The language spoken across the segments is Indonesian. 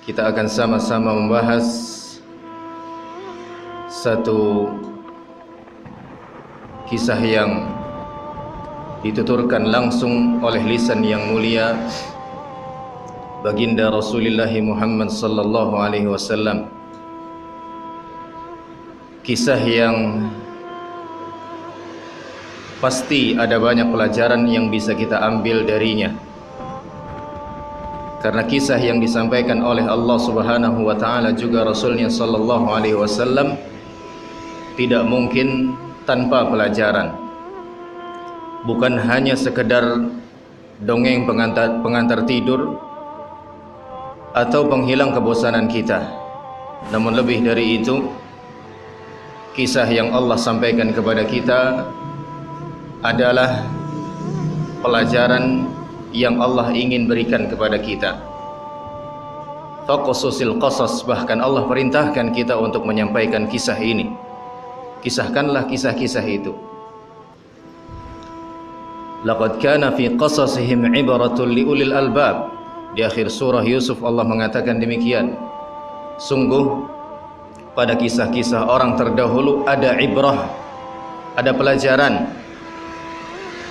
Kita akan sama-sama membahas satu kisah yang dituturkan langsung oleh lisan yang mulia baginda Rasulullah Muhammad sallallahu alaihi wasallam. Kisah yang pasti ada banyak pelajaran yang bisa kita ambil darinya. Karena kisah yang disampaikan oleh Allah Subhanahu wa taala juga Rasulnya sallallahu alaihi wasallam tidak mungkin tanpa pelajaran. Bukan hanya sekedar dongeng pengantar tidur atau penghilang kebosanan kita. Namun lebih dari itu, kisah yang Allah sampaikan kepada kita adalah pelajaran yang Allah ingin berikan kepada kita. Faqsusil qasas, bahkan Allah perintahkan kita untuk menyampaikan kisah ini. Kisahkanlah kisah-kisah itu. Laqad kana fi qasasihim ibratun liulil albab. Di akhir surah Yusuf Allah mengatakan demikian. Sungguh pada kisah-kisah orang terdahulu ada ibrah, ada pelajaran.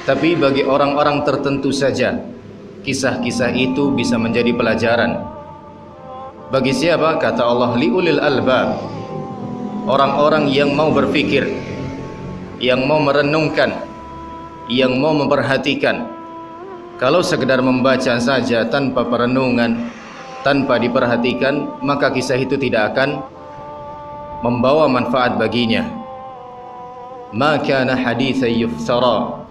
Tapi bagi orang-orang tertentu saja kisah-kisah itu bisa menjadi pelajaran. Bagi siapa? Kata Allah, liulil albab, orang-orang yang mau berfikir, yang mau merenungkan, yang mau memperhatikan. Kalau sekedar membaca saja tanpa perenungan, tanpa diperhatikan, maka kisah itu tidak akan membawa manfaat baginya. Ma kana haditsan yuftara,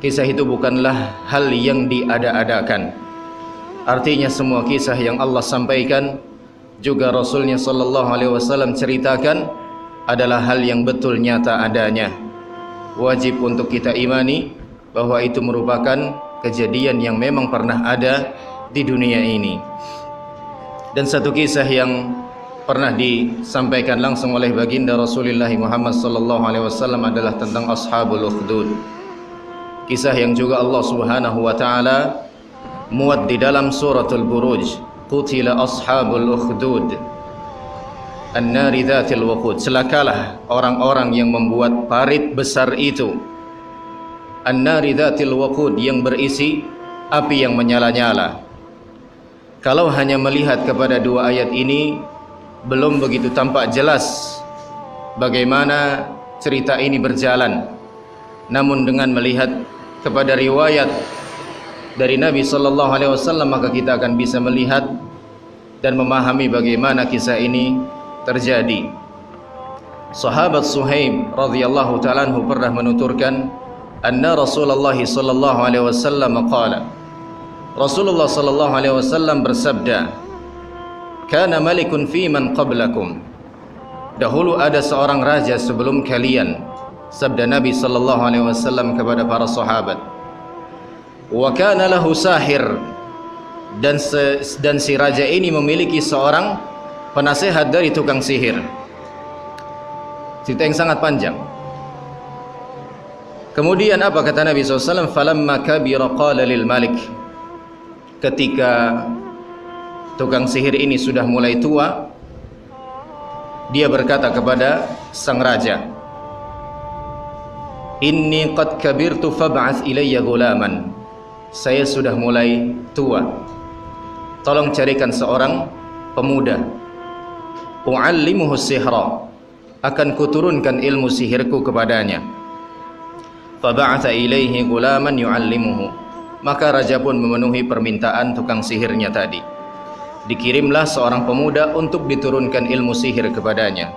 kisah itu bukanlah hal yang diada-adakan. Artinya semua kisah yang Allah sampaikan juga Rasulnya sallallahu alaihi wasallam ceritakan adalah hal yang betul nyata adanya. Wajib untuk kita imani bahwa itu merupakan kejadian yang memang pernah ada di dunia ini. Dan satu kisah yang pernah disampaikan langsung oleh baginda Rasulullah Muhammad sallallahu alaihi wasallam adalah tentang Ashabul Ukhdud. Kisah yang juga Allah Subhanahu wa taala muat di dalam suratul Buruj. Qutila ashabul ukhdud an-nari dzatil waqud. Celakalah orang-orang yang membuat parit besar itu. An-nari dzatil waqud, yang berisi api yang menyala-nyala. Kalau hanya melihat kepada dua ayat ini belum begitu tampak jelas bagaimana cerita ini berjalan. Namun dengan melihat kepada riwayat dari Nabi sallallahu alaihi wasallam, maka kita akan bisa melihat dan memahami bagaimana kisah ini terjadi. Sahabat Suhaib radhiyallahu ta'ala anhu pernah menuturkan, anna Rasulullah sallallahu alaihi wasallam qala, Rasulullah sallallahu alaihi wasallam bersabda, kana malikun fi man qablakum, dahulu ada seorang raja sebelum kalian. Sabda Nabi sallallahu alaihi wasallam kepada para sahabat. Wa kana lahu sahir, dan si raja ini memiliki seorang penasehat dari tukang sihir. Cerita yang sangat panjang. Kemudian apa kata Nabi SAW? Falamma kabira qala lil malik, ketika tukang sihir ini sudah mulai tua, dia berkata kepada sang raja, inni qad kabirtu fab'ath ilayya gulaman, saya sudah mulai tua, tolong carikan seorang pemuda. U'allimuhu sihra, akan kuturunkan ilmu sihirku kepadanya. Fab'atha ilaihi gulaman yu'allimuhu, maka raja pun memenuhi permintaan tukang sihirnya tadi. Dikirimlah seorang pemuda untuk diturunkan ilmu sihir kepadanya.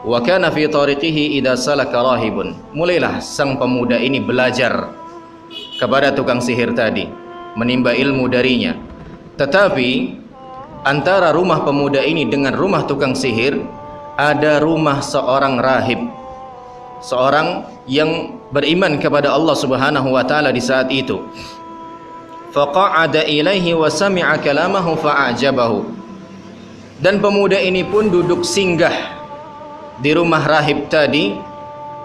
Wa kana fi tariqihi idza salaka rahibun, mulailah sang pemuda ini belajar kepada tukang sihir tadi, menimba ilmu darinya. Tetapi antara rumah pemuda ini dengan rumah tukang sihir ada rumah seorang rahib, seorang yang beriman kepada Allah Subhanahu wa taala di saat itu. Faqa'ada ilaihi wa sami'a kalamahu fa'ajabahu. Dan pemuda ini pun duduk singgah di rumah rahib tadi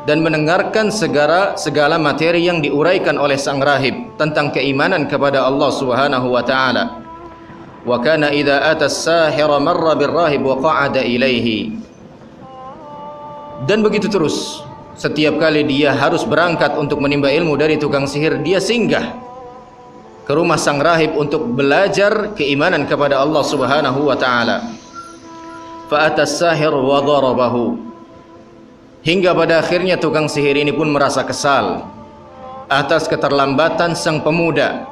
dan mendengarkan segala materi yang diuraikan oleh sang rahib tentang keimanan kepada Allah Subhanahu wa taala. Wa kana idza ata as-sahira marra bir-rahib wa qa'ada ilaihi. Dan begitu terus, setiap kali dia harus berangkat untuk menimba ilmu dari tukang sihir, dia singgah ke rumah sang rahib untuk belajar keimanan kepada Allah Subhanahu wa taala. Fa atas sahir wa darabahu. Hingga pada akhirnya tukang sihir ini pun merasa kesal atas keterlambatan sang pemuda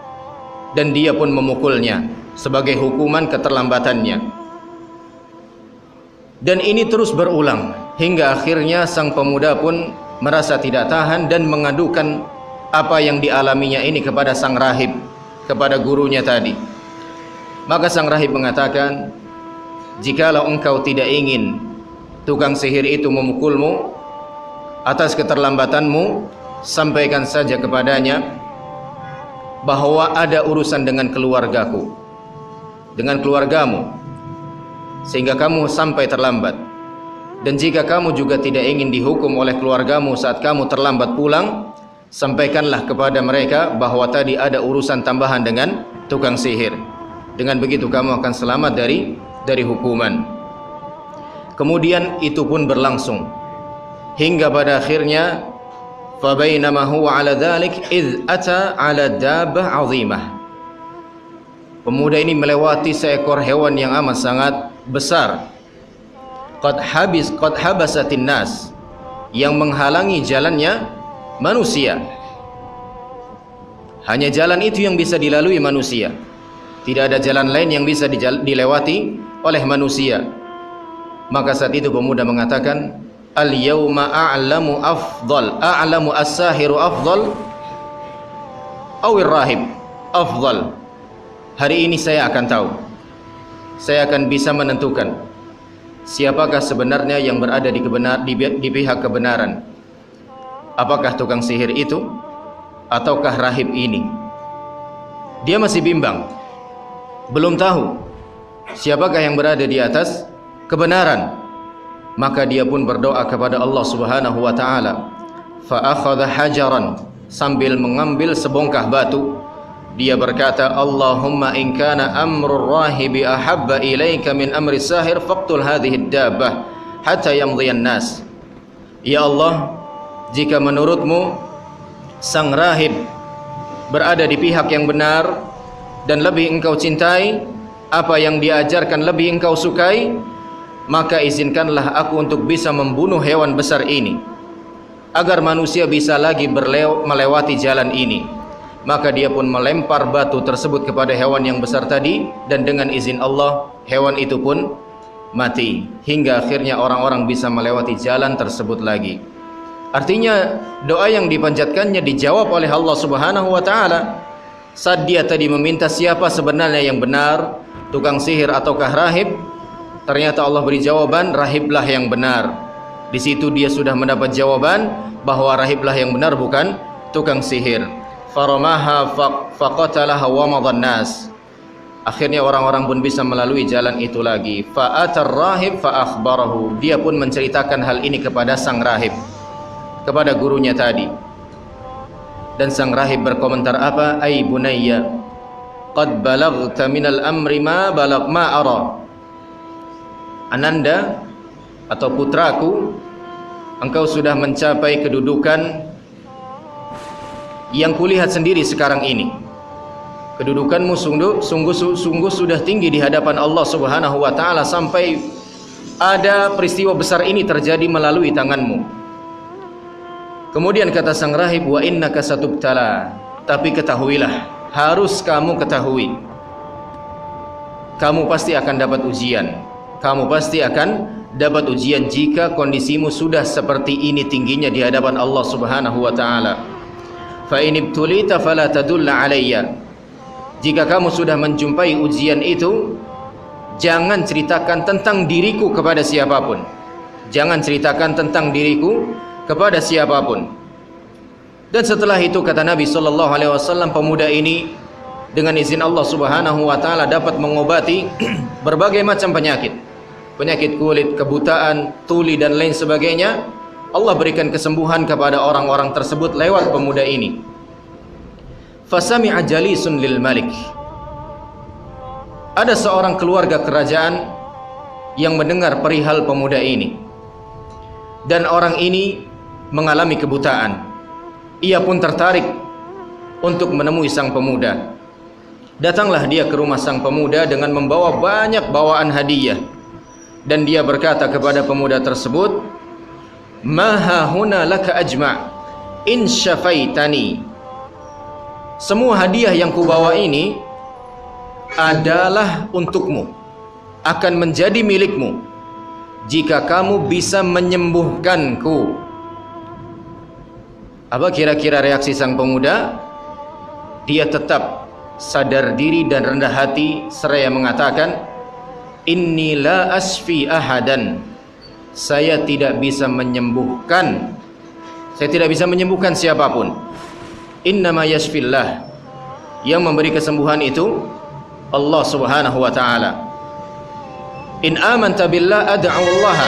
dan dia pun memukulnya sebagai hukuman keterlambatannya. Dan ini terus berulang hingga akhirnya sang pemuda pun merasa tidak tahan dan mengadukan apa yang dialaminya ini kepada sang rahib, kepada gurunya tadi. Maka sang rahib mengatakan, jikalau engkau tidak ingin tukang sihir itu memukulmu atas keterlambatanmu, sampaikan saja kepadanya bahwa ada urusan dengan keluargaku, dengan keluargamu, sehingga kamu sampai terlambat. Dan jika kamu juga tidak ingin dihukum oleh keluargamu saat kamu terlambat pulang, sampaikanlah kepada mereka bahwa tadi ada urusan tambahan dengan tukang sihir. Dengan begitu kamu akan selamat dari hukuman. Kemudian itu pun berlangsung hingga pada akhirnya fa bainama huwa ala dzalik id ata ala dabbah 'azimah. Pemuda ini melewati seekor hewan yang amat sangat besar. Qad habasatin nas, yang menghalangi jalannya manusia. Hanya jalan itu yang bisa dilalui manusia. Tidak ada jalan lain yang bisa dilewati oleh manusia. Maka saat itu pemuda mengatakan, al-yawma a'lamu as-sahiru afdal awir rahib afdal. Hari ini saya akan tahu, saya akan bisa menentukan siapakah sebenarnya yang berada di pihak kebenaran. Apakah tukang sihir itu ataukah rahib ini? Dia masih bimbang, belum tahu siapakah yang berada di atas kebenaran. Maka dia pun berdoa kepada Allah Subhanahu wa taala. Fa akhadha hajaran, sambil mengambil sebongkah batu, dia berkata, Allahumma in kana amrul rahibi ahabba ilaika min amri sahir faqtul hadhihi ad-dabbah hatta yamdhiyan nas. Ya Allah, jika menurutmu sang rahib berada di pihak yang benar dan lebih engkau cintai, apa yang diajarkan lebih engkau sukai, maka izinkanlah aku untuk bisa membunuh hewan besar ini agar manusia bisa lagi melewati jalan ini. Maka dia pun melempar batu tersebut kepada hewan yang besar tadi, dan dengan izin Allah hewan itu pun mati hingga akhirnya orang-orang bisa melewati jalan tersebut lagi. Artinya doa yang dipanjatkannya dijawab oleh Allah Subhanahu wa taala. Saat dia tadi meminta siapa sebenarnya yang benar, tukang sihir ataukah rahib, ternyata Allah beri jawaban, rahiblah yang benar. Di situ dia sudah mendapat jawaban bahwa rahiblah yang benar, bukan tukang sihir. Faramaha faqatalaha wa madan nas. Akhirnya orang-orang pun bisa melalui jalan itu lagi. Fa'atar rahib fa akhbarahu. Dia pun menceritakan hal ini kepada sang rahib, kepada gurunya tadi. Dan sang rahib berkomentar apa? Ai bunayya, qad balaghta minal amri ma ara. Ananda atau putraku, engkau sudah mencapai kedudukan yang kulihat sendiri sekarang ini. Kedudukanmu sungguh sudah tinggi di hadapan Allah Subhanahu wa taala, sampai ada peristiwa besar ini terjadi melalui tanganmu. Kemudian kata sang rahib, wa innaka satubtala, tapi ketahuilah, harus kamu ketahui, kamu pasti akan dapat ujian. Kamu pasti akan dapat ujian jika kondisimu sudah seperti ini tingginya di hadapan Allah Subhanahu wa taala. fa in ibtulita fala tadulla alayya. Jika kamu sudah menjumpai ujian itu, jangan ceritakan tentang diriku kepada siapapun. Jangan ceritakan tentang diriku kepada siapapun. Dan setelah itu kata Nabi sallallahu alaihi wasallam, pemuda ini dengan izin Allah Subhanahu wa taala dapat mengobati berbagai macam penyakit. Penyakit kulit, kebutaan, tuli dan lain sebagainya. Allah berikan kesembuhan kepada orang-orang tersebut lewat pemuda ini. Fasami'a jalisun lil malik. Ada seorang keluarga kerajaan yang mendengar perihal pemuda ini. Dan orang ini mengalami kebutaan. Ia pun tertarik untuk menemui sang pemuda. Datanglah dia ke rumah sang pemuda dengan membawa banyak bawaan hadiah. Dan dia berkata kepada pemuda tersebut, "Ma hahuna laka ajma' in syafaitani." Semua hadiah yang kubawa ini adalah untukmu, akan menjadi milikmu jika kamu bisa menyembuhkanku. Apa kira-kira reaksi sang pemuda? Dia tetap sadar diri dan rendah hati seraya mengatakan, "Inni la asfi ahadan." Saya tidak bisa menyembuhkan. Saya tidak bisa menyembuhkan siapapun. Innama yashfillah. Yang memberi kesembuhan itu Allah Subhanahu wa taala. In amanta billah ad'u Allah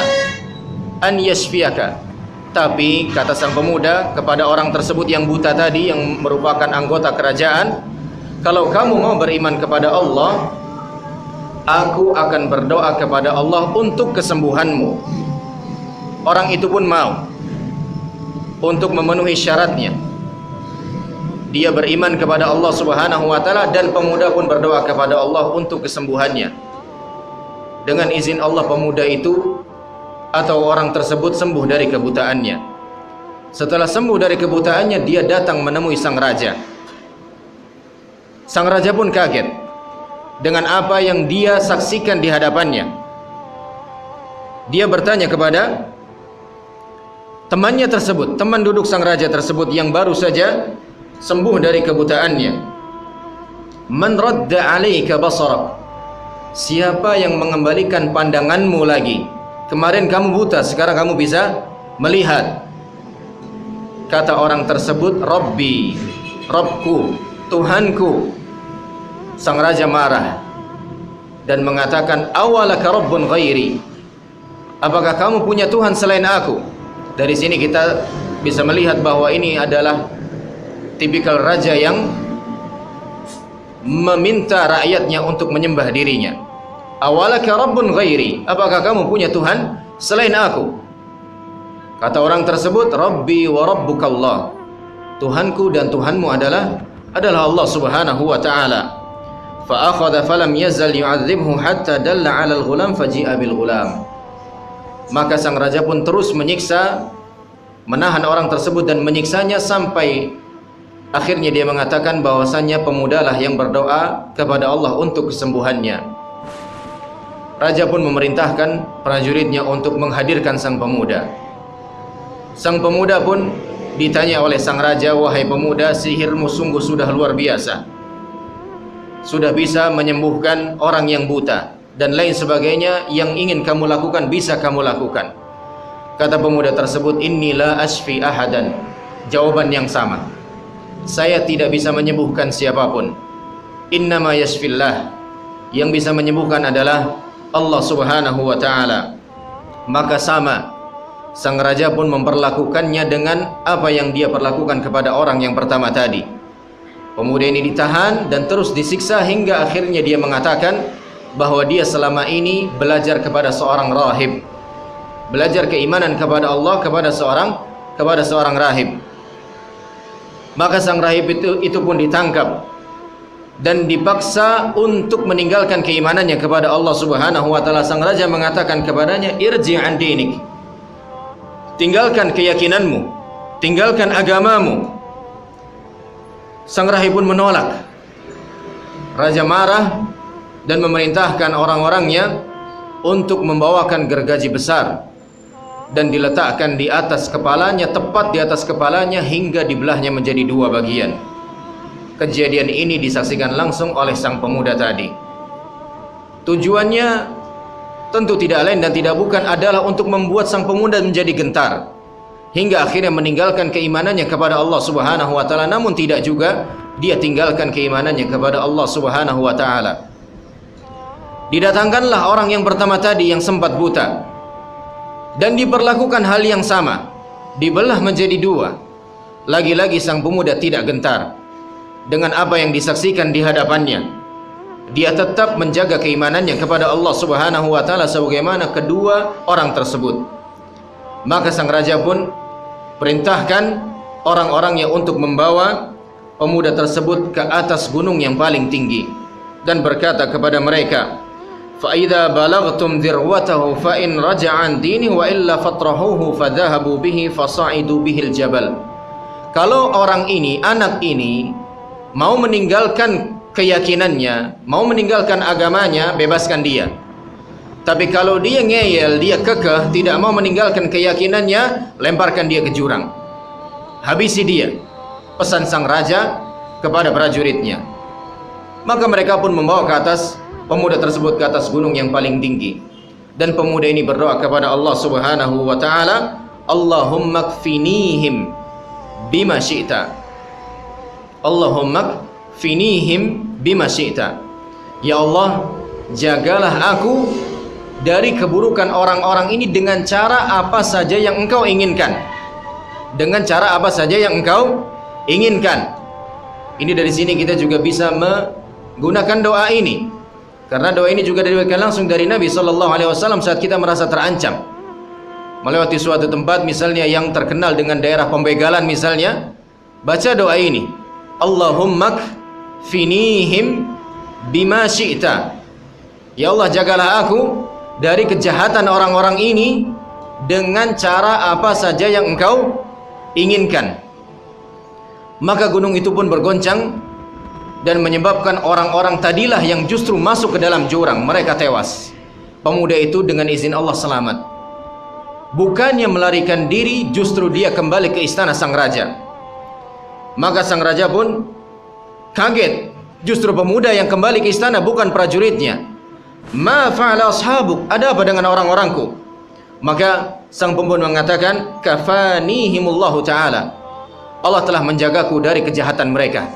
an yashfiyaka. Tapi kata sang pemuda kepada orang tersebut yang buta tadi, yang merupakan anggota kerajaan, kalau kamu mau beriman kepada Allah, aku akan berdoa kepada Allah untuk kesembuhanmu. Orang itu pun mau untuk memenuhi syaratnya. Dia beriman kepada Allah Subhanahu wa taala dan pemuda pun berdoa kepada Allah untuk kesembuhannya. Dengan izin Allah, pemuda itu atau orang tersebut sembuh dari kebutaannya. Setelah sembuh dari kebutaannya, dia datang menemui sang raja. Sang raja pun kaget dengan apa yang dia saksikan di hadapannya. Dia bertanya kepada temannya tersebut, teman duduk sang raja tersebut yang baru saja sembuh dari kebutaannya. Man radda 'alaika basarak? Siapa yang mengembalikan pandanganmu lagi? Kemarin kamu buta, sekarang kamu bisa melihat. Kata orang tersebut, Rabbi, Rabbku, Tuhanku. Sang raja marah dan mengatakan, awalaka Rabbun ghairi? Apakah kamu punya Tuhan selain aku? Dari sini kita bisa melihat bahwa ini adalah tipikal raja yang meminta rakyatnya untuk menyembah dirinya. Awalaka Rabbun ghairi? Apakah kamu punya Tuhan selain aku? Kata orang tersebut, Rabbi wa Rabbukallah. Tuhanku dan Tuhanmu adalah Allah Subhanahu wa taala. Fa akhadha falam yazal yu'adzibhu hatta dalla 'ala al-ghulam faji'a bil ghulam. Maka sang raja pun terus menyiksa, menahan orang tersebut dan menyiksanya sampai akhirnya dia mengatakan bahwasannya pemudalah yang berdoa kepada Allah untuk kesembuhannya. Raja pun memerintahkan prajuritnya untuk menghadirkan sang pemuda. Sang pemuda pun ditanya oleh sang raja, wahai pemuda, sihirmu sungguh sudah luar biasa. Sudah bisa menyembuhkan orang yang buta dan lain sebagainya, yang ingin kamu lakukan bisa kamu lakukan. Kata pemuda tersebut, inni la asfi ahadan. Jawaban yang sama. Saya tidak bisa menyembuhkan siapapun. Innama yashfillah. Yang bisa menyembuhkan adalah Allah Subhanahu wa taala. Maka sama, sang raja pun memperlakukannya dengan apa yang dia perlakukan kepada orang yang pertama tadi. Pemuda ini ditahan dan terus disiksa hingga akhirnya dia mengatakan bahwa dia selama ini belajar kepada seorang rahib, belajar keimanan kepada Allah kepada seorang rahib. Maka sang rahib itu pun ditangkap dan dipaksa untuk meninggalkan keimanannya kepada Allah Subhanahu wa taala. Sang raja mengatakan kepadanya, irji' an dinik. Tinggalkan keyakinanmu, tinggalkan agamamu. Sang rahib pun menolak. Raja marah dan memerintahkan orang-orangnya untuk membawakan gergaji besar dan diletakkan di atas kepalanya, tepat di atas kepalanya hingga dibelahnya menjadi dua bagian. Kejadian ini disaksikan langsung oleh sang pemuda tadi. Tujuannya tentu tidak lain dan tidak bukan adalah untuk membuat sang pemuda menjadi gentar hingga akhirnya meninggalkan keimanannya kepada Allah Subhanahu wa taala, namun tidak juga dia tinggalkan keimanannya kepada Allah Subhanahu wa taala. Didatangkanlah orang yang pertama tadi yang sempat buta dan diperlakukan hal yang sama, dibelah menjadi dua. Lagi-lagi sang pemuda tidak gentar dengan apa yang disaksikan di hadapannya. Dia tetap menjaga keimanannya kepada Allah Subhanahu wa taala sebagaimana kedua orang tersebut. Maka sang raja pun perintahkan orang-orangnya untuk membawa pemuda tersebut ke atas gunung yang paling tinggi dan berkata kepada mereka, "Fa idza balagtum dirwatahu fa in raja'a an dinihi wa illa fatrahuhu fadhahabu bihi fasa'idu bihil jabal." Kalau orang ini, anak ini mau meninggalkan keyakinannya, mau meninggalkan agamanya, bebaskan dia. Tapi kalau dia ngeyel, dia kekeh, tidak mau meninggalkan keyakinannya, lemparkan dia ke jurang. Habisi dia. Pesan sang raja kepada prajuritnya. Maka mereka pun membawa ke atas pemuda tersebut ke atas gunung yang paling tinggi. Dan pemuda ini berdoa kepada Allah Subhanahu wa taala, "Allahumma kfinihim bima syi'ta." Allahumma kfinihim bima syi'ta. Ya Allah, jagalah aku dari keburukan orang-orang ini dengan cara apa saja yang Engkau inginkan. Dengan cara apa saja yang Engkau inginkan. Ini dari sini kita juga bisa menggunakan doa ini, karena doa ini juga diriwayatkan langsung dari Nabi sallallahu alaihi wasallam saat kita merasa terancam melewati suatu tempat misalnya yang terkenal dengan daerah pembegalan misalnya, baca doa ini, Allahumma kfinihim bima syi'ta. Ya Allah, jagalah aku dari kejahatan orang-orang ini dengan cara apa saja yang Engkau inginkan. Maka gunung itu pun bergoncang dan menyebabkan orang-orang tadilah yang justru masuk ke dalam jurang, mereka tewas. Pemuda itu dengan izin Allah selamat. Bukannya melarikan diri, justru dia kembali ke istana sang raja. Maka sang raja pun kaget, justru pemuda yang kembali ke istana, bukan prajuritnya. "Ma fa'ala ashabuk?" Ada apa dengan orang-orangku? Maka sang pemuda mengatakan, "Kafanihimullahu ta'ala." Allah telah menjagaku dari kejahatan mereka.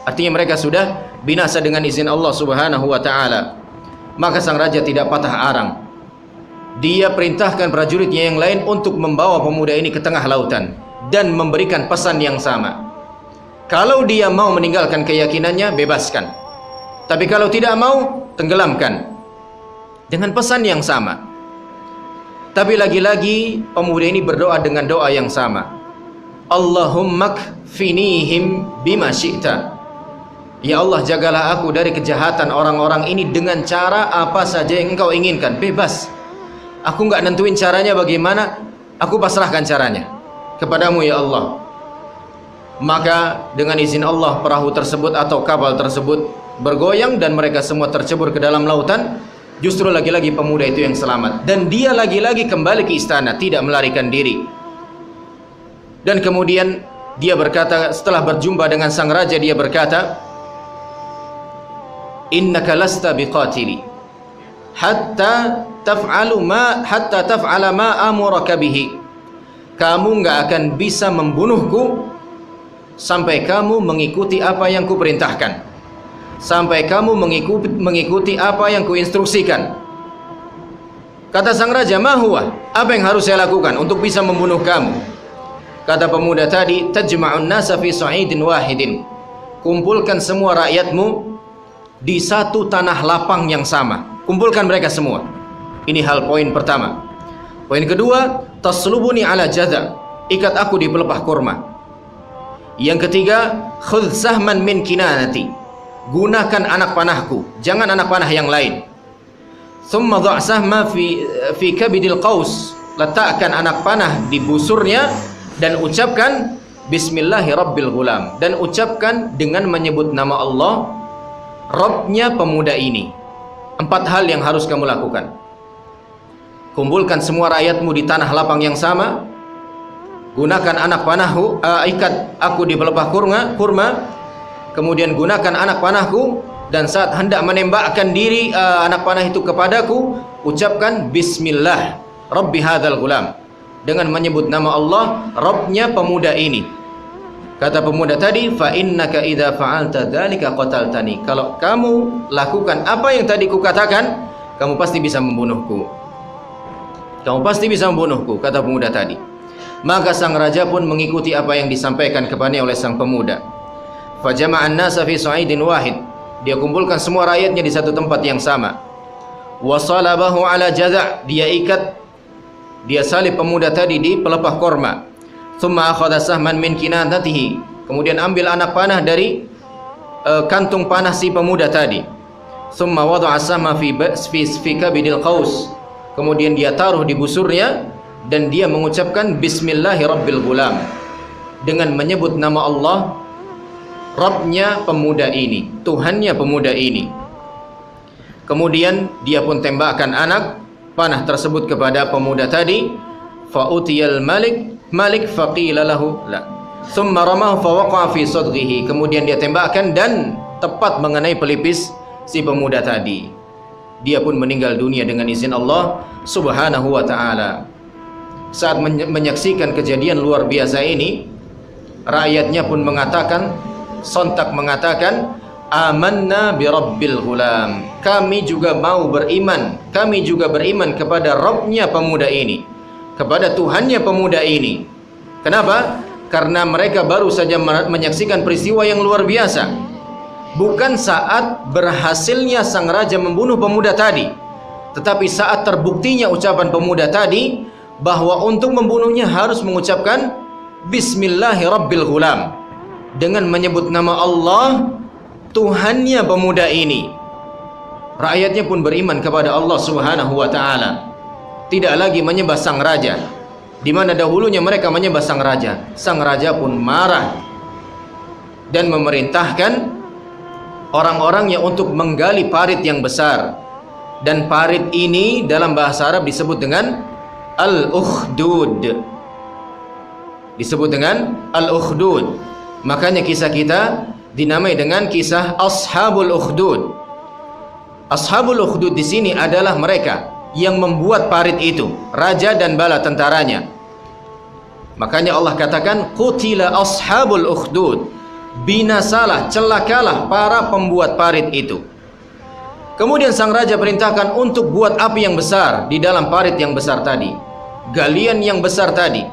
Artinya mereka sudah binasa dengan izin Allah Subhanahu wa taala. Maka sang raja tidak patah arang. Dia perintahkan prajuritnya yang lain untuk membawa pemuda ini ke tengah lautan dan memberikan pesan yang sama. Kalau dia mau meninggalkan keyakinannya, bebaskan. Tapi kalau tidak mau, tenggelamkan. Dengan pesan yang sama. Tapi lagi-lagi pemuda ini berdoa dengan doa yang sama. Allahumma kfinihim bima syi'ta. Ya Allah, jagalah aku dari kejahatan orang-orang ini dengan cara apa saja yang Engkau inginkan. Bebas. Aku enggak nentuin caranya bagaimana, aku pasrahkan caranya kepadamu ya Allah. Maka dengan izin Allah perahu tersebut atau kapal tersebut bergoyang dan mereka semua tercebur ke dalam lautan. Justru lagi-lagi pemuda itu yang selamat dan dia lagi-lagi kembali ke istana, tidak melarikan diri. Dan kemudian dia berkata, setelah berjumpa dengan sang raja, dia berkata, "Innaka lasta biqatili hatta taf'ala ma amuraka bihi." Kamu enggak akan bisa membunuhku sampai kamu mengikuti apa yang kuperintahkan. Sampai kamu mengikuti apa yang kuinstruksikan. Kata sang raja, "Ma huwa?" Apa yang harus saya lakukan untuk bisa membunuh kamu? Kata pemuda tadi, "Tajma'un nasa fi sa'idin wahidin." Kumpulkan semua rakyatmu di satu tanah lapang yang sama. Kumpulkan mereka semua. Ini hal poin pertama. Poin kedua, taslubuni ala jadha. Ikat aku di pelepah kurma. Yang ketiga, khudh sahman min kinanati. Gunakan anak panahku, jangan anak panah yang lain. Thumma dha' sahma fi kabidil qaus. Letakkan anak panah di busurnya dan ucapkan Bismillahi Rabbil Ghulam, dan ucapkan dengan menyebut nama Allah, Rabbnya pemuda ini. 4 hal yang harus kamu lakukan. kumpulkan semua rakyatmu di tanah lapang yang sama, gunakan anak panahku, ikat aku di pelepah kurma, kemudian gunakan anak panahku, dan saat hendak menembakkan diri anak panah itu kepadaku, ucapkan Bismillah Rabbi hadzal gulam, dengan menyebut nama Allah, Rabbnya pemuda ini. Kata pemuda tadi, fa innaka idza fa'alta dzalika qataltani. Kalau kamu lakukan apa yang tadi kukatakan, kamu pasti bisa membunuhku. Kamu pasti bisa membunuhku, kata pemuda tadi. Maka sang raja pun mengikuti apa yang disampaikan kepadanya oleh sang pemuda. Fa jama'an nasa fi sa'idin wahid. Dia kumpulkan semua rakyatnya di satu tempat yang sama. Wa salabahu ala jaza'. Dia salib pemuda tadi di pelepah korma. Thumma akhadha sahman min kinanatihi. Kemudian ambil anak panah dari kantung panah si pemuda tadi. Thumma wada'a sahma fi kabidil qaus. Kemudian dia taruh di busurnya dan dia mengucapkan Bismillahirabbil gulam, dengan menyebut nama Allah, Rabbnya pemuda ini, Tuhannya pemuda ini. Kemudian dia pun tembakkan anak panah tersebut kepada pemuda tadi. Fa'utiyal malik faqila lahu la. Thumma ramahu fawaqa'a fi sadghihi. Kemudian dia tembakkan dan tepat mengenai pelipis si pemuda tadi. Dia pun meninggal dunia dengan izin Allah Subhanahu wa ta'ala. Saat menyaksikan kejadian luar biasa ini, rakyatnya pun sontak mengatakan, amanna bi rabbil ghulam. Kami juga mau beriman. Kami juga beriman kepada Rabbnya pemuda ini, kepada Tuhannya pemuda ini. Kenapa? Karena mereka baru saja menyaksikan peristiwa yang luar biasa. Bukan saat berhasilnya sang raja membunuh pemuda tadi, tetapi saat terbuktinya ucapan pemuda tadi bahwa untuk membunuhnya harus mengucapkan Bismillahirabbil ghulam, dengan menyebut nama Allah, Tuhannya pemuda ini. Rakyatnya pun beriman kepada Allah Subhanahu wa ta'ala, tidak lagi menyembah sang raja, di mana dahulunya mereka menyembah sang raja. Sang raja pun marah dan memerintahkan orang-orangnya untuk menggali parit yang besar, dan parit ini dalam bahasa Arab disebut dengan al-ukhdud, disebut dengan al-ukhdud. Makanya kisah kita dinamai dengan kisah Ashabul Ukhdud. Ashabul Ukhdud di sini adalah mereka yang membuat parit itu, raja dan bala tentaranya. Makanya Allah katakan qutila ashabul ukhdud, binasalah, celakalah para pembuat parit itu. Kemudian sang raja perintahkan untuk buat api yang besar di dalam parit yang besar tadi, galian yang besar tadi,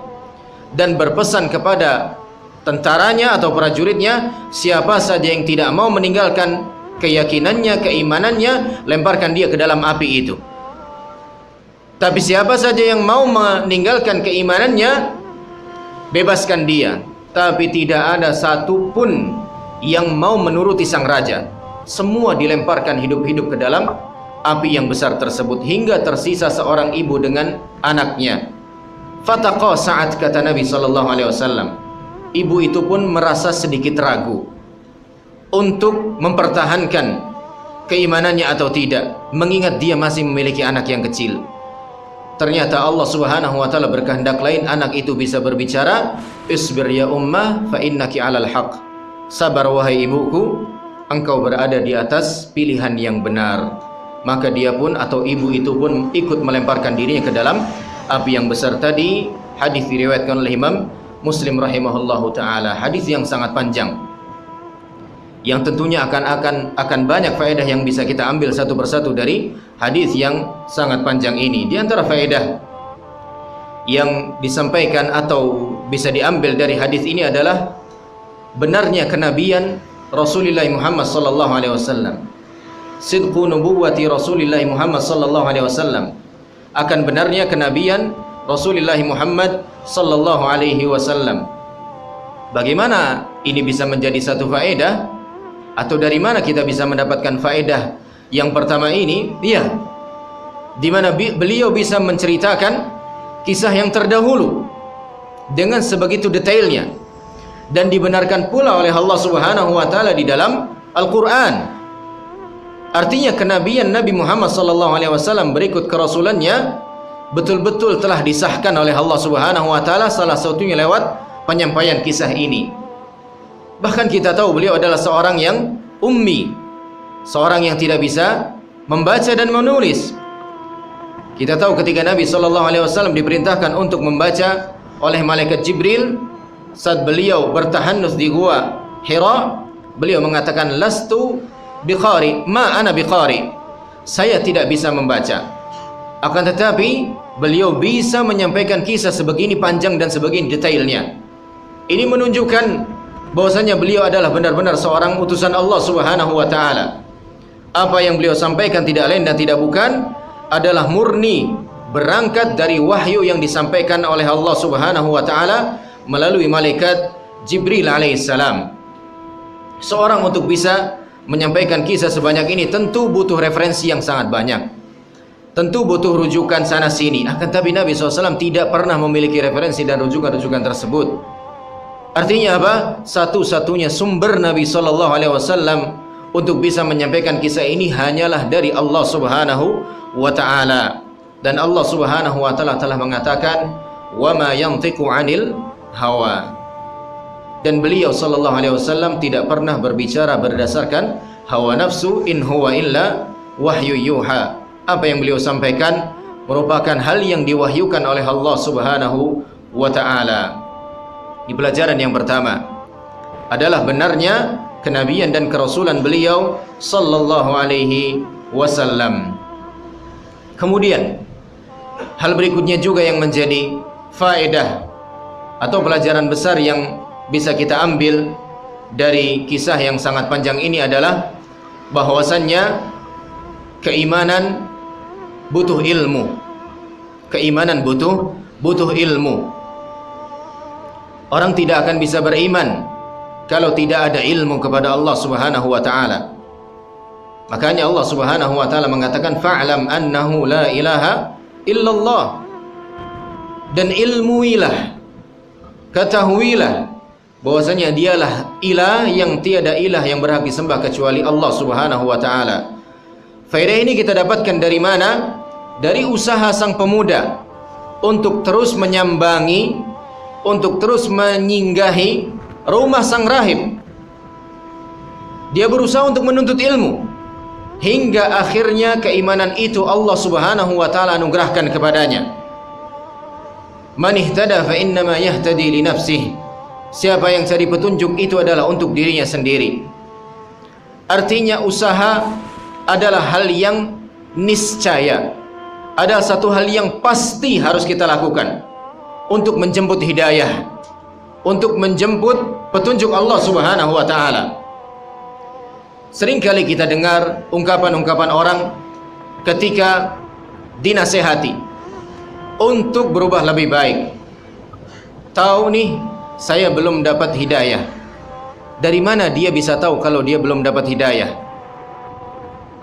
dan berpesan kepada tentaranya atau prajuritnya, siapa saja yang tidak mau meninggalkan keyakinannya, keimanannya, lemparkan dia ke dalam api itu. Tapi siapa saja yang mau meninggalkan keimanannya, bebaskan dia. Tapi tidak ada satu pun yang mau menuruti sang raja. Semua dilemparkan hidup-hidup ke dalam api yang besar tersebut, hingga tersisa seorang ibu dengan anaknya. Fataqa Sa'ad, kata Nabi SAW. Ibu itu pun merasa sedikit ragu untuk mempertahankan keimanannya atau tidak, mengingat dia masih memiliki anak yang kecil. Ternyata Allah Subhanahu wa ta'ala berkehendak lain. Anak itu bisa berbicara, isbir ya ummah fa innaki 'alal haq. Sabar wahai ibuku, engkau berada di atas pilihan yang benar. Maka dia pun atau ibu itu pun ikut melemparkan dirinya ke dalam api yang besar tadi. Hadis diriwayatkan oleh Imam Muslim rahimahullahu taala. Hadis yang sangat panjang, yang tentunya akan banyak faedah yang bisa kita ambil satu persatu dari hadis yang sangat panjang ini. Di antara faedah yang disampaikan atau bisa diambil dari hadis ini adalah benarnya kenabian Rasulullah Muhammad sallallahu alaihi wasallam. Sidqu nubuwwati Rasulullah Muhammad sallallahu alaihi wasallam. Akan benarnya kenabian Rasulullah Muhammad sallallahu alaihi wasallam. Bagaimana ini bisa menjadi satu faedah? Atau dari mana kita bisa mendapatkan faedah yang pertama ini? Iya, di mana beliau bisa menceritakan kisah yang terdahulu dengan sebegitu detailnya, dan dibenarkan pula oleh Allah Subhanahu wa taala di dalam Al-Qur'an. Artinya kenabian Nabi Muhammad sallallahu alaihi wasallam berikut kerasulannya betul-betul telah disahkan oleh Allah Subhanahu wa taala, salah satunya lewat penyampaian kisah ini. Bahkan kita tahu beliau adalah seorang yang ummi, seorang yang tidak bisa membaca dan menulis. Kita tahu ketika Nabi SAW diperintahkan untuk membaca oleh malaikat Jibril, saat beliau bertahanus di gua Hira, beliau mengatakan, lastu biqari, ma ana biqari, saya tidak bisa membaca. Akan tetapi beliau bisa menyampaikan kisah sebegini panjang dan sebegini detailnya. Ini menunjukkan bahwasanya beliau adalah benar-benar seorang utusan Allah Subhanahu wa taala. Apa yang beliau sampaikan tidak lain dan tidak bukan adalah murni berangkat dari wahyu yang disampaikan oleh Allah Subhanahu wa taala melalui malaikat Jibril alaihissalam. Seorang untuk bisa menyampaikan kisah sebanyak ini tentu butuh referensi yang sangat banyak, tentu butuh rujukan sana sini. Akan tapi Nabi SAW tidak pernah memiliki referensi dan rujukan-rujukan tersebut. Artinya apa? Satu-satunya sumber Nabi SAW untuk bisa menyampaikan kisah ini hanyalah dari Allah Subhanahu wa ta'ala. Dan Allah Subhanahu wa ta'ala telah mengatakan, wa ma yantiqu 'anil hawa. Dan beliau SAW tidak pernah berbicara berdasarkan hawa nafsu, in huwa illa wahyu yuha. Apa yang beliau sampaikan merupakan hal yang diwahyukan oleh Allah Subhanahu wa ta'ala. Di pelajaran yang pertama adalah benarnya kenabian dan kerasulan beliau sallallahu alaihi wasallam. Kemudian hal berikutnya juga yang menjadi faedah atau pelajaran besar yang bisa kita ambil dari kisah yang sangat panjang ini adalah bahwasannya keimanan butuh ilmu. Keimanan butuh ilmu. Orang tidak akan bisa beriman kalau tidak ada ilmu kepada Allah Subhanahu wa taala. Makanya Allah Subhanahu wa taala mengatakan, fa'lam annahu la ilaha illallah. Dan ilmuilah, ketahuilah bahwasanya dialah ilah yang tiada ilah yang berhak disembah kecuali Allah Subhanahu wa taala. Faedah ini kita dapatkan dari mana? Dari usaha sang pemuda untuk terus menyambangi, untuk terus menyinggahi rumah sang rahib. Dia berusaha untuk menuntut ilmu hingga akhirnya keimanan itu Allah Subhanahu wa taala anugerahkan kepadanya. Man ihtada fa innama yahtadi li nafsihi. Siapa yang cari petunjuk itu adalah untuk dirinya sendiri. Artinya usaha adalah hal yang niscaya, adalah satu hal yang pasti harus kita lakukan untuk menjemput hidayah, untuk menjemput petunjuk Allah Subhanahu wa taala. Seringkali kita dengar ungkapan-ungkapan orang ketika dinasehati untuk berubah lebih baik. Tahu nih, saya belum dapat hidayah. Dari mana dia bisa tahu kalau dia belum dapat hidayah?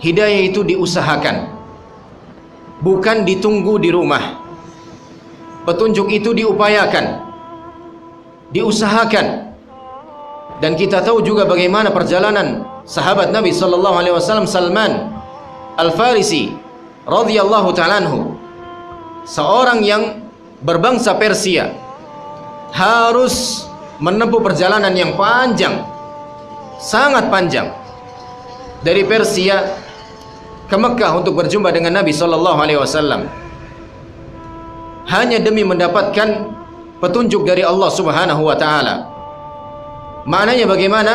Hidayah itu diusahakan, bukan ditunggu di rumah. Petunjuk itu diupayakan, diusahakan. Dan kita tahu juga bagaimana perjalanan sahabat Nabi SAW, Salman Al-Farisi radhiyallahu ta'ala anhu, seorang yang berbangsa Persia, harus menempuh perjalanan yang panjang, sangat panjang, dari Persia ke Mekah untuk berjumpa dengan Nabi SAW, hanya demi mendapatkan petunjuk dari Allah Subhanahu wa taala. Maknanya bagaimana?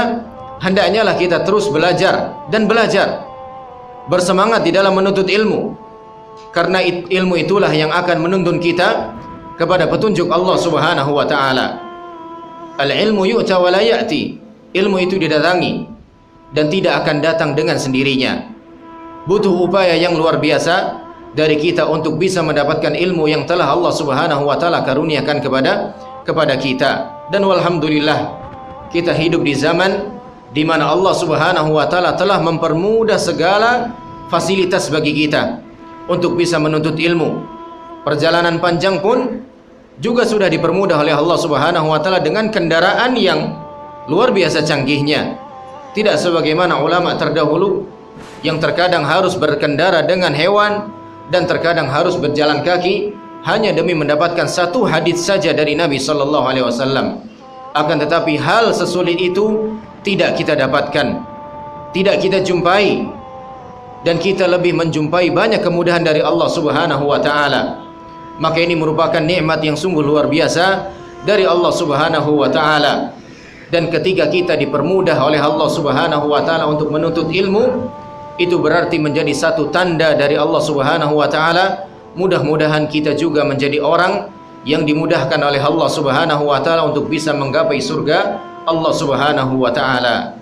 Hendaknya lah kita terus belajar dan belajar, bersemangat di dalam menuntut ilmu, karena ilmu itulah yang akan menuntun kita kepada petunjuk Allah Subhanahu wa taala. Al-ilmu yu'ta wa la ya'ti. Ilmu itu didatangi dan tidak akan datang dengan sendirinya. Butuh upaya yang luar biasa dari kita untuk bisa mendapatkan ilmu yang telah Allah Subhanahu wa taala karuniakan kepada kita. Dan walhamdulillah, kita hidup di zaman di mana Allah Subhanahu wa taala telah mempermudah segala fasilitas bagi kita untuk bisa menuntut ilmu. Perjalanan panjang pun juga sudah dipermudah oleh Allah Subhanahu wa taala dengan kendaraan yang luar biasa canggihnya. Tidak sebagaimana ulama terdahulu yang terkadang harus berkendara dengan hewan dan terkadang harus berjalan kaki hanya demi mendapatkan satu hadis saja dari Nabi sallallahu alaihi wasallam. Akan tetapi hal sesulit itu tidak kita dapatkan, tidak kita jumpai, dan kita lebih menjumpai banyak kemudahan dari Allah Subhanahu wa taala. Maka ini merupakan nikmat yang sungguh luar biasa dari Allah Subhanahu wa taala. Dan ketika kita dipermudah oleh Allah Subhanahu wa taala untuk menuntut ilmu, itu berarti menjadi satu tanda dari Allah Subhanahu wa taala. Mudah-mudahan kita juga menjadi orang yang dimudahkan oleh Allah Subhanahu wa taala untuk bisa menggapai surga Allah Subhanahu wa taala.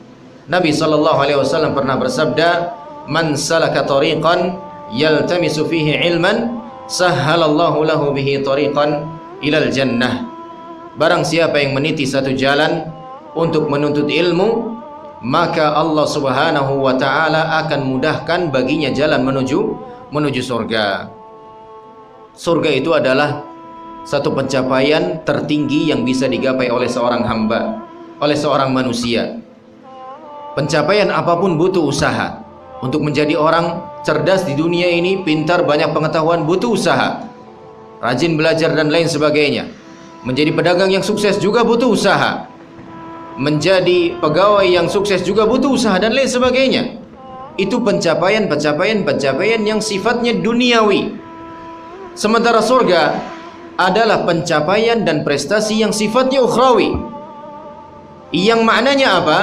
Nabi sallallahu alaihi wasallam pernah bersabda, "Man salaka tariqan yaltamisu fihi ilman, sahhalallahu lahu bihi tariqan ilal jannah." Barang siapa yang meniti satu jalan untuk menuntut ilmu, maka Allah Subhanahu wa taala akan mudahkan baginya jalan menuju surga. Surga itu adalah satu pencapaian tertinggi yang bisa digapai oleh seorang hamba, oleh seorang manusia. Pencapaian apapun butuh usaha. Untuk menjadi orang cerdas di dunia ini, pintar, banyak pengetahuan, butuh usaha. Rajin belajar dan lain sebagainya. Menjadi pedagang yang sukses juga butuh usaha. Menjadi pegawai yang sukses juga butuh usaha dan lain sebagainya. Itu pencapaian yang sifatnya duniawi. Sementara surga adalah pencapaian dan prestasi yang sifatnya ukhrawi. Yang maknanya apa?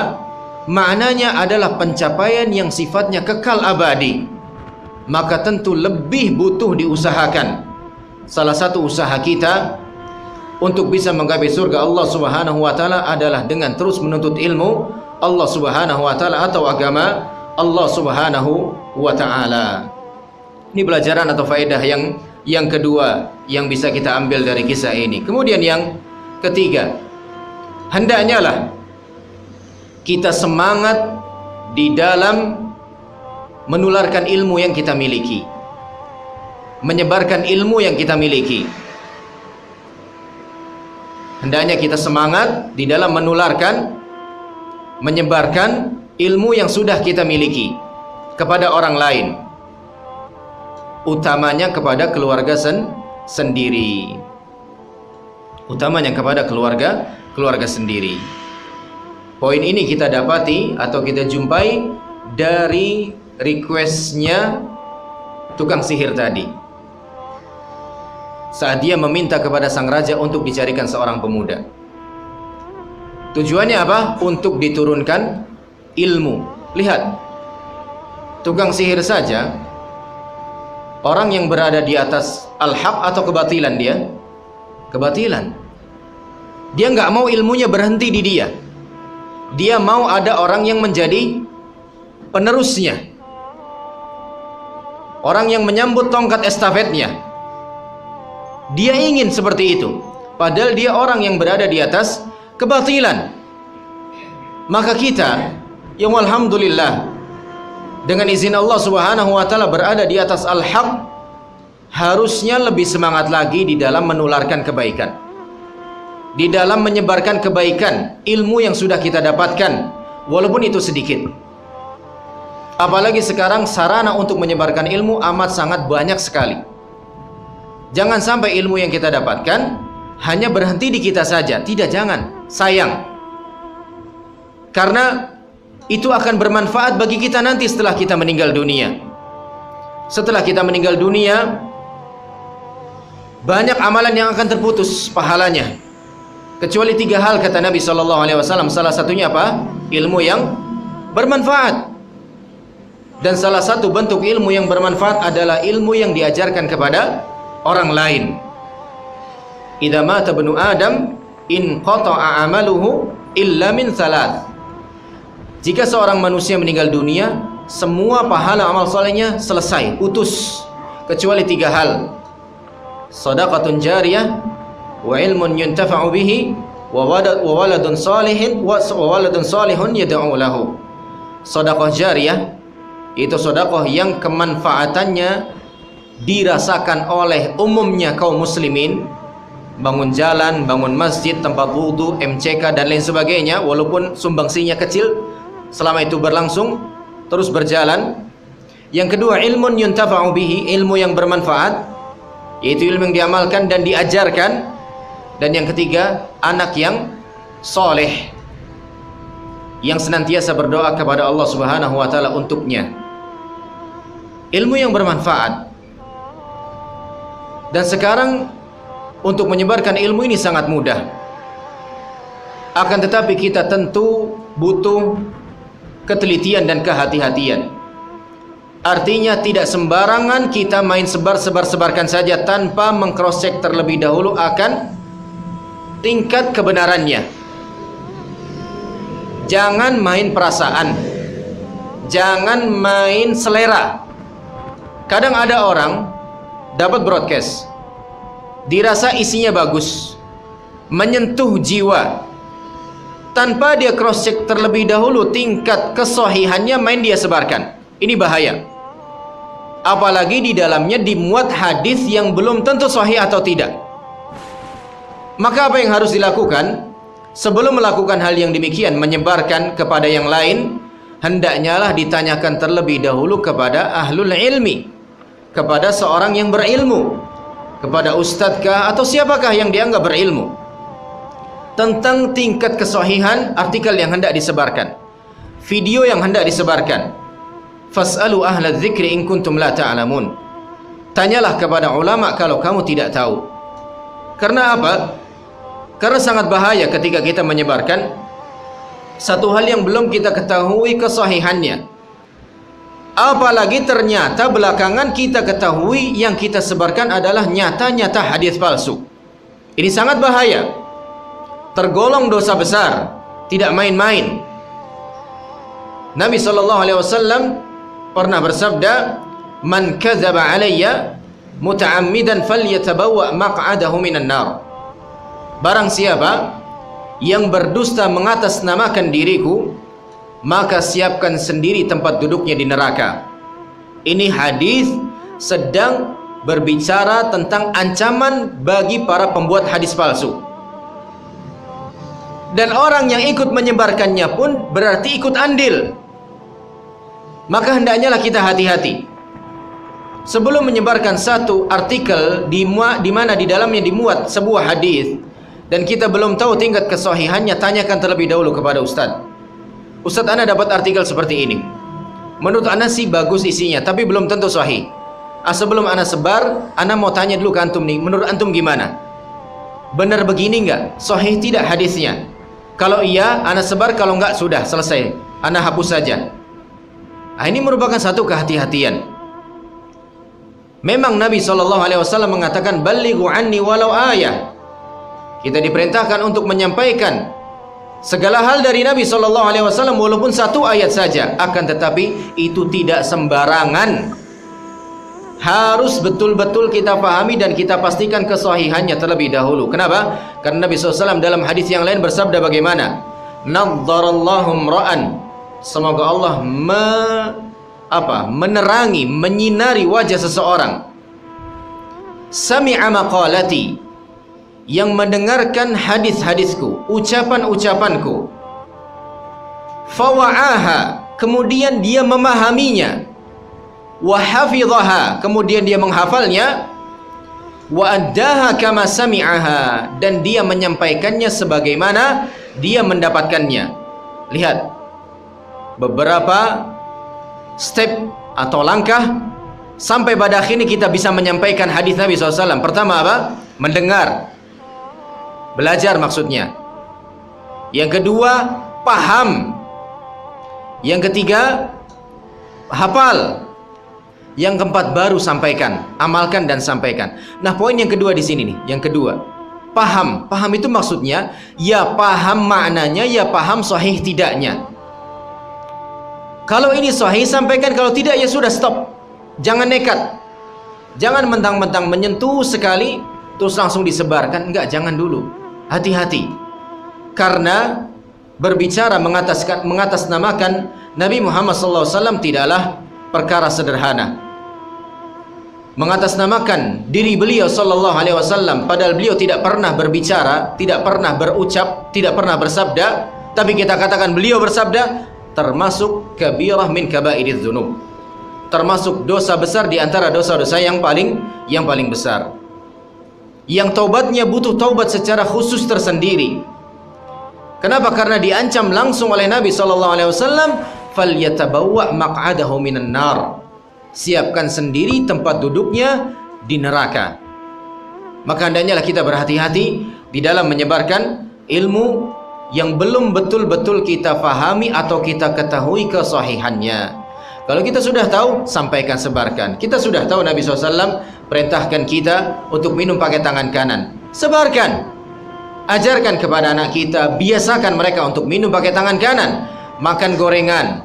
Maknanya adalah pencapaian yang sifatnya kekal abadi. Maka tentu lebih butuh diusahakan. Salah satu usaha kita untuk bisa menggapai surga Allah Subhanahu wa taala adalah dengan terus menuntut ilmu Allah Subhanahu wa taala atau agama Allah Subhanahu wa taala. Ini pelajaran atau faedah yang kedua yang bisa kita ambil dari kisah ini. Kemudian yang ketiga, hendaknya lah kita semangat di dalam menularkan ilmu yang kita miliki, menyebarkan ilmu yang kita miliki. Hendaknya kita semangat di dalam menularkan, menyebarkan ilmu yang sudah kita miliki kepada orang lain, utamanya kepada keluarga sendiri. Utamanya kepada keluarga sendiri. Poin ini kita dapati atau kita jumpai dari requestnya tukang sihir tadi. Saat dia meminta kepada sang raja untuk dicarikan seorang pemuda. Tujuannya apa? Untuk diturunkan ilmu. Lihat, tukang sihir saja, orang yang berada di atas al-haq atau kebatilan dia, kebatilan. Dia nggak mau ilmunya berhenti di dia. Dia mau ada orang yang menjadi penerusnya, orang yang menyambut tongkat estafetnya. Dia ingin seperti itu, padahal dia orang yang berada di atas kebatilan. Maka kita yang alhamdulillah dengan izin Allah Subhanahu wa taala berada di atas al-haq, harusnya lebih semangat lagi di dalam menularkan kebaikan, di dalam menyebarkan kebaikan, ilmu yang sudah kita dapatkan, walaupun itu sedikit. Apalagi sekarang sarana untuk menyebarkan ilmu amat sangat banyak sekali. Jangan sampai ilmu yang kita dapatkan hanya berhenti di kita saja. Tidak, jangan. Sayang. Karena itu akan bermanfaat bagi kita nanti setelah kita meninggal dunia. Setelah kita meninggal dunia, banyak amalan yang akan terputus pahalanya. Kecuali 3 hal kata Nabi SAW. Salah satunya apa? Ilmu yang bermanfaat. Dan salah satu bentuk ilmu yang bermanfaat adalah ilmu yang diajarkan kepada orang lain. Idza mata ibnu Adam in qata'a amaluhu illa min thalath. Jika seorang manusia meninggal dunia, semua pahala amal solehnya selesai, putus, kecuali 3 hal. Shadaqatun jariyah, wa ilmun yuntafa'u bihi, wa waladun salihun yad'u lahu. Sedekah jariyah itu sedekah yang kemanfaatannya dirasakan oleh umumnya kaum muslimin. Bangun jalan, bangun masjid, tempat wudu, MCK dan lain sebagainya, walaupun sumbangsinya kecil, selama itu berlangsung terus berjalan. Yang kedua, ilmun yuntafa'u bihi, ilmu yang bermanfaat. yaitu ilmu yang diamalkan dan diajarkan. Dan yang ketiga, anak yang soleh, yang senantiasa berdoa kepada Allah Subhanahu wa ta'ala untuknya. Ilmu yang bermanfaat. Dan sekarang untuk menyebarkan ilmu ini sangat mudah. Akan tetapi kita tentu butuh ketelitian dan kehati-hatian. Artinya tidak sembarangan kita main sebarkan saja tanpa meng-cross check terlebih dahulu akan tingkat kebenarannya. Jangan main perasaan, jangan main selera. Kadang ada orang dapat broadcast, dirasa isinya bagus, menyentuh jiwa, tanpa dia cross check terlebih dahulu tingkat kesohihannya main dia sebarkan. Ini bahaya. Apalagi di dalamnya dimuat hadis yang belum tentu sahih atau tidak. Maka apa yang harus dilakukan? Sebelum melakukan hal yang demikian, menyebarkan kepada yang lain, hendaknya lah ditanyakan terlebih dahulu kepada ahlul ilmi, kepada seorang yang berilmu, kepada ustadzkah atau siapakah yang dianggap berilmu, tentang tingkat kesahihan artikel yang hendak disebarkan, video yang hendak disebarkan. Fas'alu ahla dzikri in kuntum la ta'lamun. Tanyalah kepada ulama kalau kamu tidak tahu. Karena apa? Karena sangat bahaya ketika kita menyebarkan satu hal yang belum kita ketahui kesahihannya. Apalagi ternyata belakangan kita ketahui yang kita sebarkan adalah nyata-nyata hadis palsu. Ini sangat bahaya. Tergolong dosa besar, tidak main-main. Nabi SAW pernah bersabda, "Man kadzaba alayya muta'ammidan falyatabawwa maq'adahu minan nar." Barang siapa yang berdusta mengatasnamakan diriku, maka siapkan sendiri tempat duduknya di neraka. Ini hadis sedang berbicara tentang ancaman bagi para pembuat hadis palsu. Dan orang yang ikut menyebarkannya pun berarti ikut andil. Maka hendaknya lah kita hati-hati. Sebelum menyebarkan satu artikel di mana di dalamnya dimuat sebuah hadis dan kita belum tahu tingkat kesahihannya, tanyakan terlebih dahulu kepada ustaz. Ustaz, ana dapat artikel seperti ini. Menurut ana sih bagus isinya, tapi belum tentu sahih. Sebelum ana sebar, ana mau tanya dulu ke antum nih, menurut antum gimana? Benar begini enggak? Sahih tidak hadisnya? Kalau iya, ana sebar, kalau enggak sudah selesai. Ana hapus saja. Ini merupakan satu kehati-hatian. Memang Nabi SAW mengatakan, "Ballighu anni walau ayah." Kita diperintahkan untuk menyampaikan segala hal dari Nabi SAW walaupun satu ayat saja. Akan tetapi itu tidak sembarangan. Harus betul-betul kita pahami dan kita pastikan kesahihannya terlebih dahulu. Kenapa? Karena Nabi SAW dalam hadis yang lain bersabda bagaimana? Nadharallahu imra'an. Semoga Allah menerangi, menyinari wajah seseorang. Sami'a maqalati, yang mendengarkan hadis-hadisku, ucapan-ucapanku. Fawa'aha, kemudian dia memahaminya. Wa hafidhaha, kemudian dia menghafalnya. Wa addaha kama sami'aha, dan dia menyampaikannya sebagaimana dia mendapatkannya. Lihat beberapa step atau langkah sampai pada akhirnya kita bisa menyampaikan hadis Nabi SAW. Pertama apa? Mendengar, belajar maksudnya. Yang kedua, paham. Yang ketiga, hafal. Yang keempat, baru sampaikan, amalkan dan sampaikan. Nah, poin yang kedua di sini nih, yang kedua, paham. Paham itu maksudnya ya paham maknanya, ya paham sahih tidaknya. Kalau ini sahih sampaikan, kalau tidak ya sudah stop. Jangan nekat. Jangan mentang-mentang menyentuh sekali terus langsung disebarkan. Enggak, jangan dulu. Hati-hati. Karena berbicara mengatasnamakan Nabi Muhammad SAW tidaklah perkara sederhana. Mengatasnamakan diri beliau SAW, padahal beliau tidak pernah berbicara, tidak pernah berucap, tidak pernah bersabda, tapi kita katakan beliau bersabda, termasuk kabirah min kabairidz dzunub, termasuk dosa besar di antara dosa-dosa yang paling besar. yang taubatnya butuh taubat secara khusus tersendiri. Kenapa? Karena diancam langsung oleh Nabi SAW, falyatabawwa maq'adahu minan nar. Siapkan sendiri tempat duduknya di neraka. Maka hendaknya kita berhati-hati di dalam menyebarkan ilmu yang belum betul-betul kita fahami atau kita ketahui kesahihannya. Kalau kita sudah tahu, sampaikan, sebarkan. Kita sudah tahu Nabi SAW perintahkan kita untuk minum pakai tangan kanan. Sebarkan. Ajarkan kepada anak kita, biasakan mereka untuk minum pakai tangan kanan. Makan gorengan,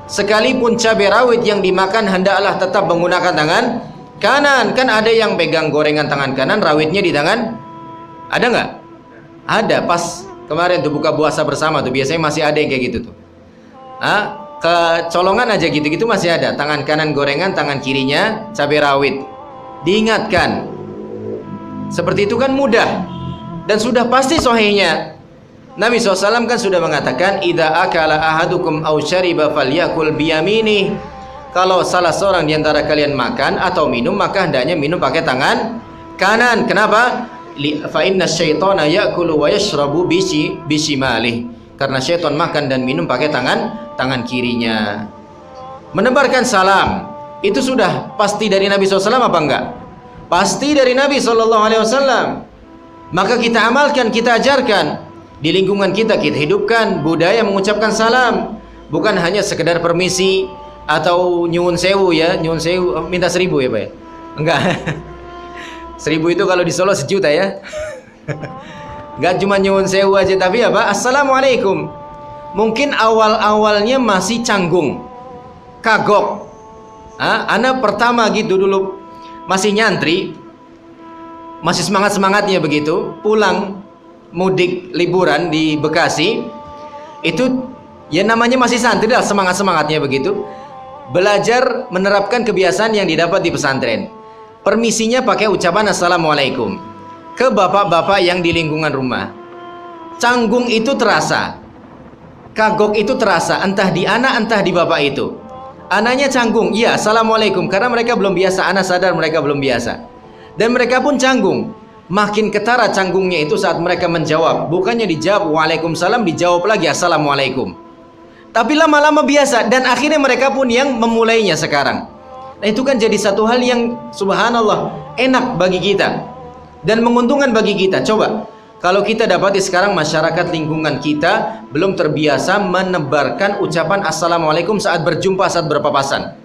sekalipun cabai rawit yang dimakan hendaklah tetap menggunakan tangan kanan. Kan ada yang pegang gorengan tangan kanan, rawitnya di tangan. Ada nggak? Ada. Pas kemarin tuh buka puasa bersama tuh biasanya masih ada yang kayak gitu tuh. Kecolongan aja gitu-gitu masih ada. Tangan kanan gorengan, tangan kirinya cabai rawit. Diingatkan. Seperti itu kan mudah. Dan sudah pasti sahihnya. Nabi SAW kan sudah mengatakan, idza akala ahadukum aw syariba falyakul biyaminih. Kalau salah seorang di antara kalian makan atau minum, maka hendaknya minum pakai tangan kanan. Kenapa? Fa inna syaitana ya'kulu wa yashrabu bishimalih. Karena syaitan makan dan minum pakai tangan kirinya. Menebarkan salam itu sudah pasti dari Nabi SAW apa enggak? Pasti dari Nabi SAW. Maka kita amalkan, kita ajarkan. Di lingkungan kita hidupkan budaya mengucapkan salam. Bukan hanya sekedar permisi atau nyuwun sewu ya. Nyuwun sewu minta 1000 ya Pak ya? Enggak. 1000 itu kalau di Solo 1 juta ya. Enggak cuma nyuwun sewu aja, tapi apa? Assalamualaikum. Mungkin awal-awalnya masih canggung, kagok. Anak pertama gitu dulu masih nyantri, masih semangat-semangatnya begitu, pulang mudik liburan di Bekasi, itu ya namanya masih santri lah, semangat-semangatnya begitu, belajar menerapkan kebiasaan yang didapat di pesantren. Permisinya pakai ucapan assalamualaikum ke bapak-bapak yang di lingkungan rumah. Canggung itu terasa, kagok itu terasa, entah di anak entah di bapak itu. Anaknya canggung, iya assalamualaikum, karena mereka belum biasa. Anak sadar mereka belum biasa. Dan mereka pun canggung. Makin ketara canggungnya itu saat mereka menjawab. Bukannya dijawab waalaikumsalam, dijawab lagi assalamualaikum. Tapi lama-lama biasa. Dan akhirnya mereka pun yang memulainya sekarang. Nah itu kan jadi satu hal yang subhanallah enak bagi kita dan menguntungkan bagi kita. Coba kalau kita dapati sekarang masyarakat lingkungan kita belum terbiasa menebarkan ucapan assalamualaikum saat berjumpa, saat berpapasan.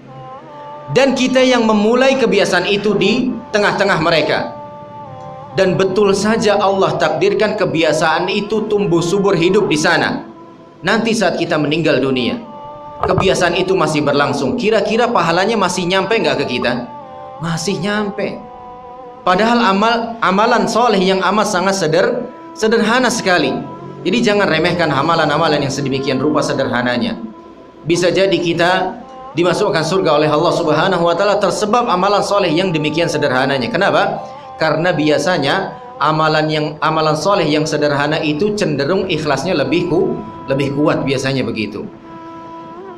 Dan kita yang memulai kebiasaan itu di tengah-tengah mereka. Dan betul saja Allah takdirkan kebiasaan itu tumbuh subur hidup di sana. Nanti saat kita meninggal dunia, kebiasaan itu masih berlangsung. Kira-kira pahalanya masih nyampe nggak ke kita? Masih nyampe. Padahal amalan soleh yang amat sangat sederhana sekali. Jadi jangan remehkan amalan-amalan yang sedemikian rupa sederhananya. Bisa jadi kita dimasukkan surga oleh Allah Subhanahu wa taala tersebab amalan soleh yang demikian sederhananya. Kenapa? Karena biasanya amalan soleh yang sederhana itu cenderung ikhlasnya lebih kuat biasanya begitu.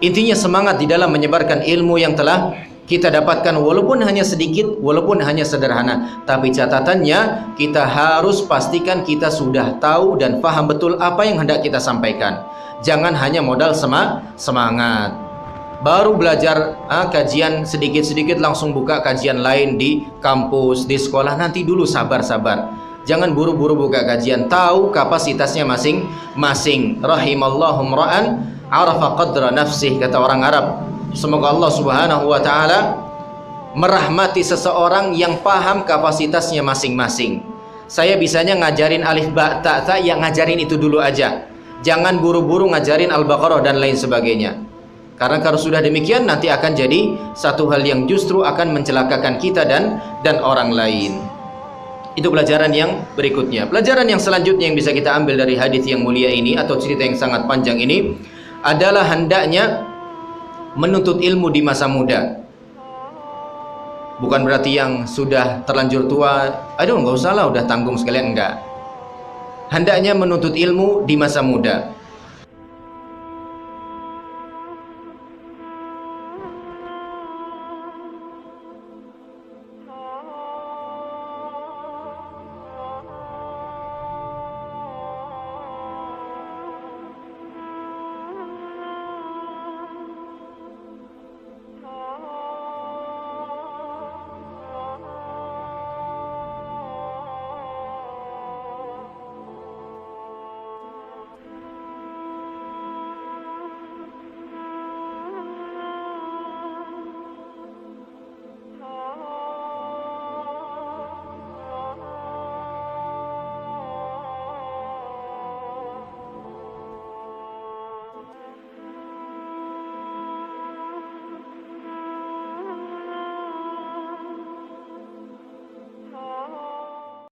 Intinya semangat di dalam menyebarkan ilmu yang telah kita dapatkan, walaupun hanya sedikit, walaupun hanya sederhana, tapi catatannya kita harus pastikan kita sudah tahu dan paham betul apa yang hendak kita sampaikan. Jangan hanya modal semangat. Baru belajar kajian sedikit-sedikit langsung buka kajian lain di kampus, di sekolah. Nanti dulu sabar-sabar. Jangan buru-buru buka kajian. Tahu kapasitasnya masing-masing. Rahimallahu ra'an arafa qadra nafsih, kata orang Arab. Semoga Allah Subhanahu wa taala merahmati seseorang yang paham kapasitasnya masing-masing. Saya bisanya ngajarin alif ba ta ta, yang ngajarin itu dulu aja. Jangan buru-buru ngajarin Al-Baqarah dan lain sebagainya. Karena kalau sudah demikian nanti akan jadi satu hal yang justru akan mencelakakan kita dan orang lain. Itu pelajaran yang berikutnya. Pelajaran yang selanjutnya yang bisa kita ambil dari hadis yang mulia ini atau cerita yang sangat panjang ini adalah hendaknya menuntut ilmu di masa muda. Bukan berarti yang sudah terlanjur tua, aduh nggak usah lah, udah tanggung sekalian, enggak. Hendaknya menuntut ilmu di masa muda.